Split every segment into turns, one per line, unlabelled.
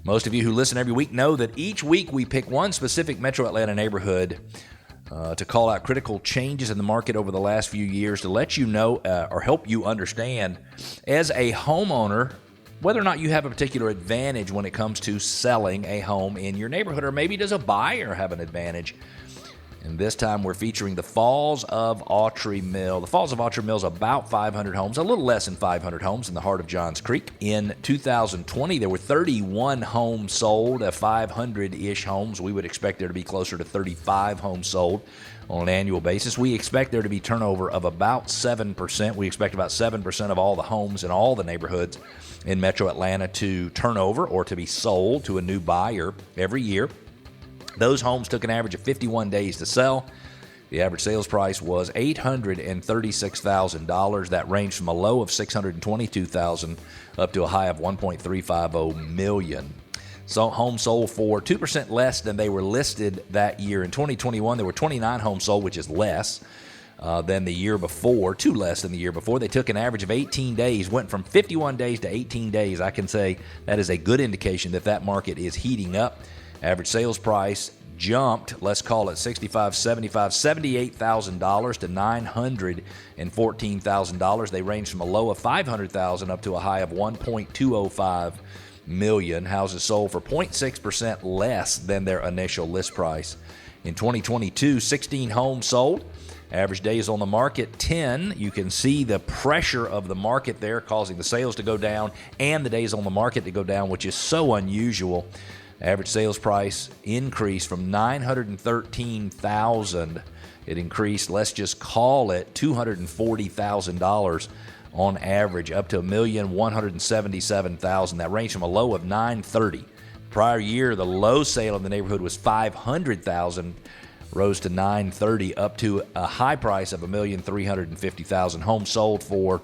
Most of you who listen every week know that each week we pick one specific Metro Atlanta neighborhood to call out critical changes in the market over the last few years to let you know or help you understand as a homeowner whether or not you have a particular advantage when it comes to selling a home in your neighborhood, or maybe does a buyer have an advantage? And this time we're featuring the Falls of Autry Mill. The Falls of Autry Mill is about 500 homes, a little less than 500 homes in the heart of Johns Creek. In 2020, there were 31 homes sold, 500-ish homes. We would expect there to be closer to 35 homes sold on an annual basis. We expect there to be turnover of about 7%. We expect about 7% of all the homes in all the neighborhoods in Metro Atlanta to turn over or to be sold to a new buyer every year. Those homes took an average of 51 days to sell. The average sales price was $836,000. That ranged from a low of $622,000 up to a high of $1.350 million. So homes sold for 2% less than they were listed that year. In 2021, there were 29 homes sold, which is less than the year before, two less than the year before. They took an average of 18 days, went from 51 days to 18 days. I can say that is a good indication that that market is heating up. Average sales price jumped, let's call it $78,000 to $914,000. They ranged from a low of $500,000 up to a high of $1.205 million. Houses sold for 0.6% less than their initial list price. In 2022, 16 homes sold. Average days on the market, 10. You can see the pressure of the market there causing the sales to go down and the days on the market to go down, which is so unusual. Average sales price increased from $913,000. It increased, let's just call it $240,000 on average, up to $1,177,000. That ranged from a low of $930,000. Prior year, the low sale in the neighborhood was $500,000, rose to $930,000, up to a high price of $1,350,000. Homes sold for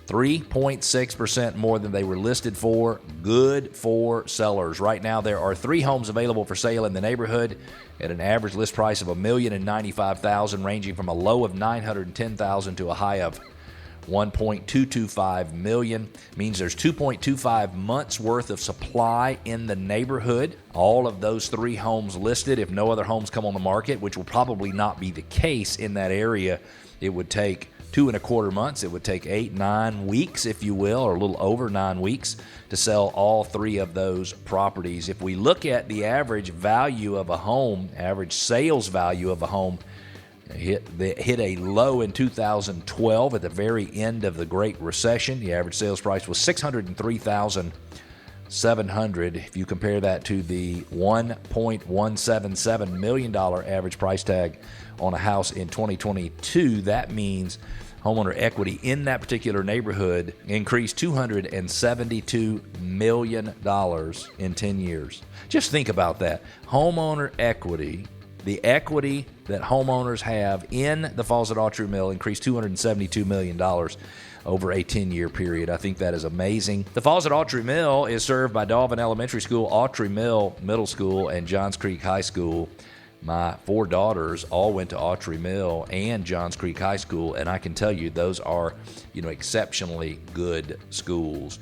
3.6% more than they were listed for. Good for sellers. Right now, there are 3 homes available for sale in the neighborhood at an average list price of $1,095,000, ranging from a low of $910,000 to a high of $1.225 million. Means there's 2.25 months worth of supply in the neighborhood. All of those 3 homes listed, if no other homes come on the market, which will probably not be the case in that area, it would take 2.25 months. It would take 8-9 weeks, if you will, or a little over 9 weeks to sell all 3 of those properties. If we look at the average value of a home, average sales value of a home, hit a low in 2012 at the very end of the Great Recession. The average sales price was $603,700. If you compare that to the $1.177 million average price tag on a house in 2022, that means homeowner equity in that particular neighborhood increased $272 million in 10 years. Just think about that. Homeowner equity, the equity that homeowners have in the Falls of Autry Mill, increased $272 million over a 10-year period. I think that is amazing. The Falls at Autry Mill is served by Dalvin Elementary School, Autry Mill Middle School, and Johns Creek High School. My 4 daughters all went to Autry Mill and Johns Creek High School, and I can tell you those are, exceptionally good schools.